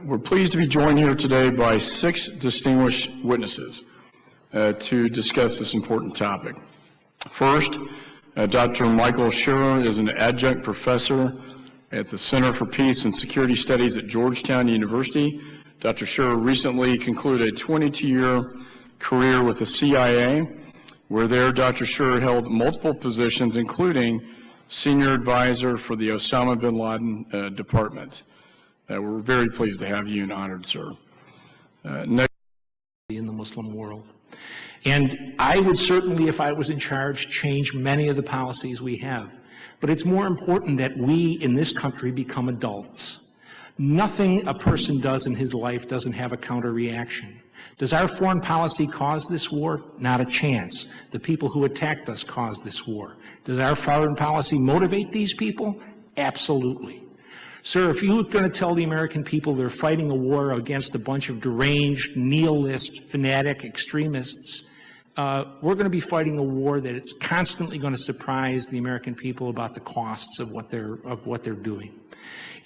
We're pleased to be joined here today by 6 distinguished witnesses to discuss this important topic. First, Dr. Michael Scheuer is an adjunct professor at the Center for Peace and Security Studies at Georgetown University. Dr. Scheuer recently concluded a 22-year career with the CIA, where there Dr. Scheuer held multiple positions, including senior advisor for the Osama bin Laden Department. We're very pleased to have you and honored, sir. Next. In the Muslim world. And I would certainly, if I was in charge, change many of the policies we have. But it's more important that we in this country become adults. Nothing a person does in his life doesn't have a counter reaction. Does our foreign policy cause this war? Not a chance. The people who attacked us caused this war. Does our foreign policy motivate these people? Absolutely. Sir, if you're going to tell the American people they're fighting a war against a bunch of deranged, nihilist, fanatic extremists, we're going to be fighting a war that it's constantly going to surprise the American people about the costs of what they're doing.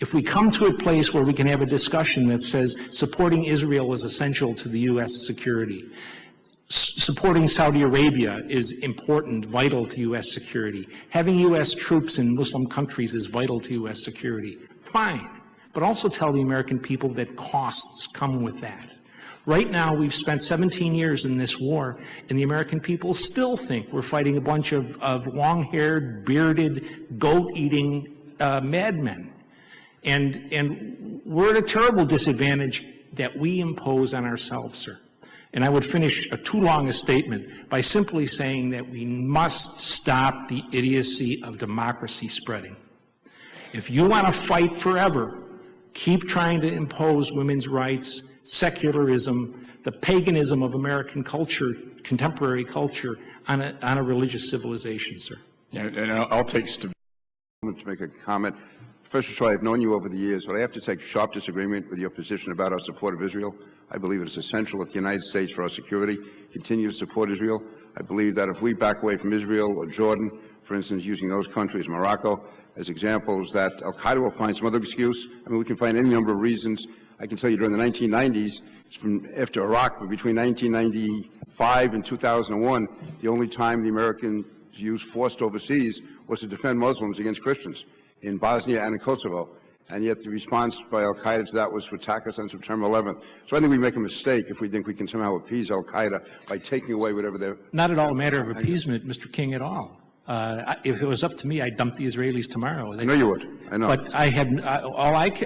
If we come to a place where we can have a discussion that says supporting Israel is essential to the U.S. security, supporting Saudi Arabia is important, vital to U.S. security, having U.S. troops in Muslim countries is vital to U.S. security, fine. But also tell the American people that costs come with that. Right now, we've spent 17 years in this war, and the American people still think we're fighting a bunch of long-haired, bearded, goat-eating madmen. And we're at a terrible disadvantage that we impose on ourselves, sir. And I would finish too long a statement by simply saying that we must stop the idiocy of democracy spreading. If you want to fight forever, keep trying to impose women's rights, secularism, the paganism of American culture, contemporary culture, on a religious civilization, sir. Yeah, and I'll take to make a comment. Professor Scheuer, I've known you over the years, but I have to take sharp disagreement with your position about our support of Israel. I believe it is essential that the United States, for our security, continue to support Israel. I believe that if we back away from Israel or Jordan, for instance, using those countries, Morocco, as examples, that Al-Qaeda will find some other excuse. I mean, we can find any number of reasons. I can tell you during the 1990s, from after Iraq, but between 1995 and 2001, the only time the Americans used force overseas was to defend Muslims against Christians in Bosnia and in Kosovo. And yet the response by Al-Qaeda to that was to attack us on September 11th. So I think we make a mistake if we think we can somehow appease Al-Qaeda by taking away whatever they're... Not at all a matter of appeasement, Mr. King, at all. If it was up to me, I'd dump the Israelis tomorrow. I know you would. I know. But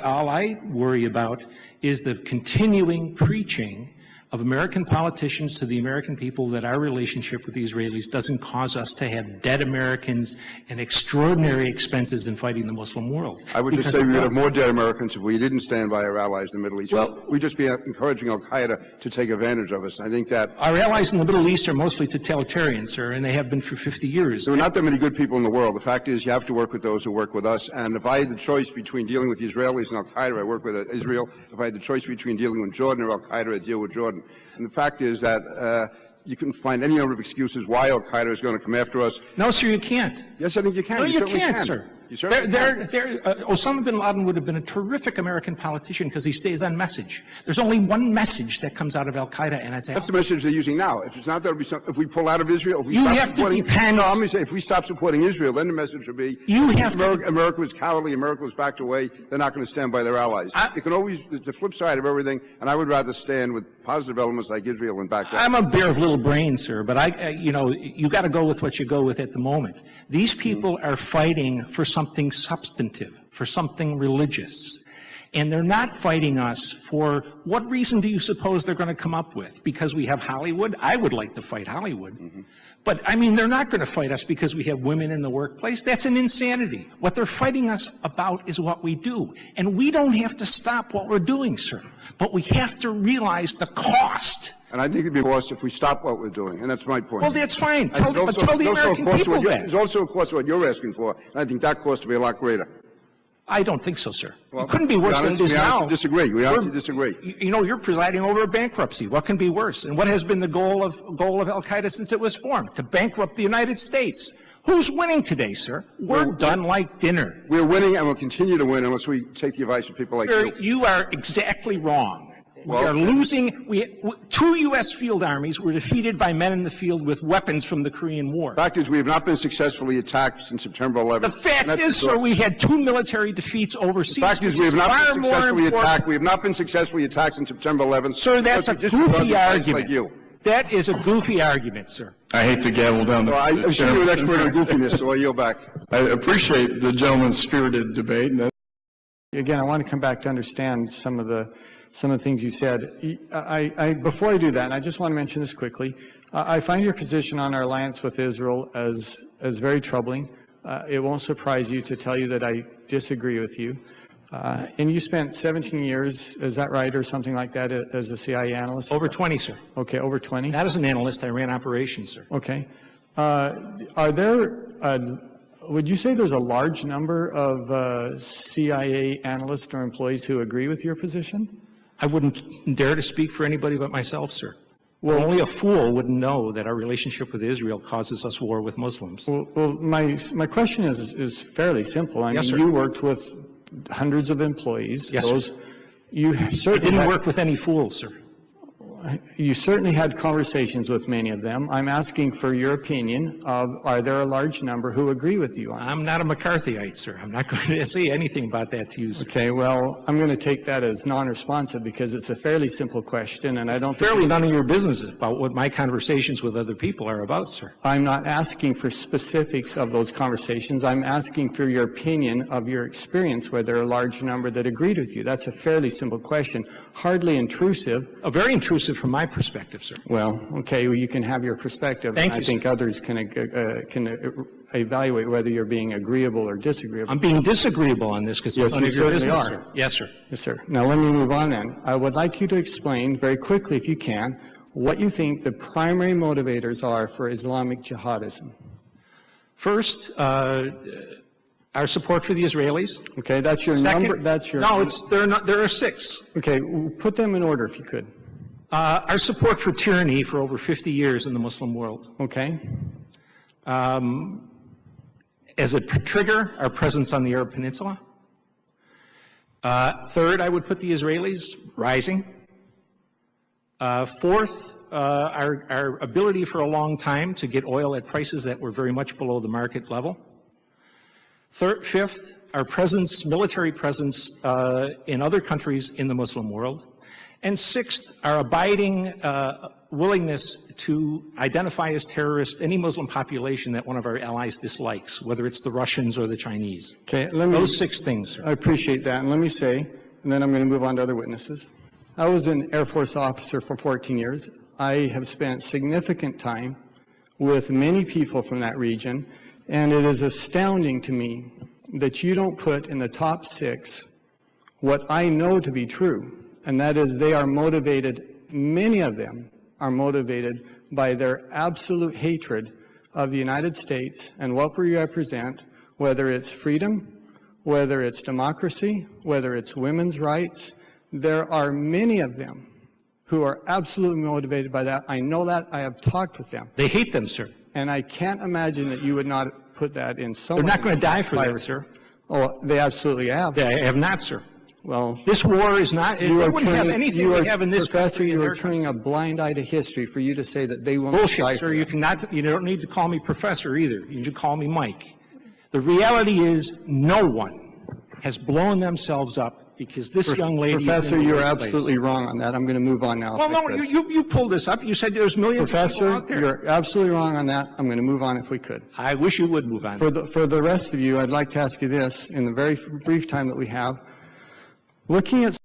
all I worry about is the continuing preaching of American politicians to the American people that our relationship with the Israelis doesn't cause us to have dead Americans and extraordinary expenses in fighting the Muslim world. I would just say we would have more dead Americans if we didn't stand by our allies in the Middle East. Well, we'd just be encouraging Al-Qaeda to take advantage of us. I think that... Our allies in the Middle East are mostly totalitarians, sir, and they have been for 50 years. There are not that many good people in the world. The fact is you have to work with those who work with us. And if I had the choice between dealing with the Israelis and Al-Qaeda, I work with Israel. If I had the choice between dealing with Jordan or Al-Qaeda, I'd deal with Jordan. And the fact is that you can find any number of excuses why Al-Qaeda is going to come after us. No, sir, you can't. Yes, I think you can. No, you can't, sir. Osama bin Laden would have been a terrific American politician because he stays on message. There's only one message that comes out of Al-Qaeda, and it's... That's the message they're using now. If it's not, there'll be some... If we pull out of Israel... If we you have to depend... No, I'm going to say, if we stop supporting Israel, then the message will be... America was cowardly, America was backed away, they're not going to stand by their allies. It can always... It's the flip side of everything, and I would rather stand with positive elements like Israel and back down. I'm a bear of little brains, sir, but you got to go with what you go with at the moment. These people are fighting for something substantive, for something religious. And they're not fighting us for what reason do you suppose they're going to come up with? Because we have Hollywood? I would like to fight Hollywood. But, I mean, they're not going to fight us because we have women in the workplace. That's an insanity. What they're fighting us about is what we do. And we don't have to stop what we're doing, sir. But we have to realize the cost. And I think it'd be worse if we stop what we're doing, and that's my point. Well, that's fine. Tell the American people that. There's also a cost of what you're asking for, and I think that cost will be a lot greater. I don't think so, sir. Well, it couldn't be worse than it is now. We honestly disagree. You know, you're presiding over a bankruptcy. What can be worse? And what has been the goal of Al-Qaeda since it was formed? To bankrupt the United States. Who's winning today, sir? We're done like dinner. We're winning and we'll continue to win unless we take the advice of people like Sir, you. you are exactly wrong. We Well- are losing. Two U.S. field armies were defeated by men in the field with weapons from the Korean War. The fact is we have not been successfully attacked since September 11th. The fact is, sir, we had 2 military defeats overseas. The fact is we have not been successfully attacked. We have not been successfully attacked since September 11th. Sir, that's a because we disregard goofy the advice argument. like you. That is a goofy argument, sir. I hate to gavel down the... Well, I'm sure you're an expert on goofiness, so I yield back. I appreciate the gentleman's spirited debate. And Again, I want to come back to understand some of the things you said. Before I do that, I just want to mention this quickly. I find your position on our alliance with Israel as very troubling. It won't surprise you to tell you that I disagree with you. And you spent 17 years, is that right, or something like that, as a CIA analyst? Over 20, sir. Okay, over 20? Not as an analyst. I ran operations, sir. Okay. Are there, would you say there's a large number of CIA analysts or employees who agree with your position? I wouldn't dare to speak for anybody but myself, sir. Well, only a fool would know that our relationship with Israel causes us war with Muslims. Well, my question is fairly simple. I Yes, mean, sir. you worked with hundreds of employees. Yes, sir. You I certainly didn't work with any fools, sir. You certainly had conversations with many of them. I'm asking for your opinion of, are there a large number who agree with you on this? I'm not a McCarthyite, sir. I'm not going to say anything about that to you, sir. Okay, well, I'm going to take that as non-responsive because it's a fairly simple question, and I don't think... Fairly none of your business about what my conversations with other people are about, sir. I'm not asking for specifics of those conversations. I'm asking for your opinion of your experience where there are a large number that agreed with you. That's a fairly simple question, hardly intrusive. Very intrusive from my perspective, sir. Well, okay, well, you can have your perspective. Thank and you, I think others can evaluate whether you're being agreeable or disagreeable. I'm being disagreeable on this because Yes, none you of your certainly business, are. sir. Yes, sir. Yes, sir. Now let me move on then. I would like you to explain very quickly, if you can, what you think the primary motivators are for Islamic jihadism. First, our support for the Israelis. Okay, that's your Second, number. That's your. No, there are 6. Okay, put them in order if you could. Our support for tyranny for over 50 years in the Muslim world. Okay. As a trigger, our presence on the Arab Peninsula. Third, I would put the Israelis rising. Fourth, our ability for a long time to get oil at prices that were very much below the market level. Fifth, our presence, military presence in other countries in the Muslim world. And sixth, our abiding willingness to identify as terrorist any Muslim population that one of our allies dislikes, whether it's the Russians or the Chinese. Okay, Those 6 things, sir. I appreciate that. And let me say, and then I'm going to move on to other witnesses. I was an Air Force officer for 14 years. I have spent significant time with many people from that region, and it is astounding to me that you don't put in the top 6 what I know to be true, and that is they are motivated, many of them are motivated by their absolute hatred of the United States and what we represent, whether it's freedom, whether it's democracy, whether it's women's rights. There are many of them who are absolutely motivated by that. I know that. I have talked with them. They hate them, sir. And I can't imagine that you would not put that in some They're way. not going to die for that, sir. Oh, they absolutely have. They have not, sir. Well, This war is not, it wouldn't have anything we have in this Professor, country. you are turning a blind eye to history for you to say that they won't die Bullshit, for sir. that. You don't need to call me professor either. You should call me Mike. The reality is no one has blown themselves up because this young lady Professor, is in the you're right place. absolutely wrong on that. I'm going to move on now. Well, if I no, could. you pulled this up. You said there's millions of people Professor, out there. you're absolutely wrong on that. I'm going to move on if we could. I wish you would move on. For the rest of you, I'd like to ask you this in the very brief time that we have. Looking at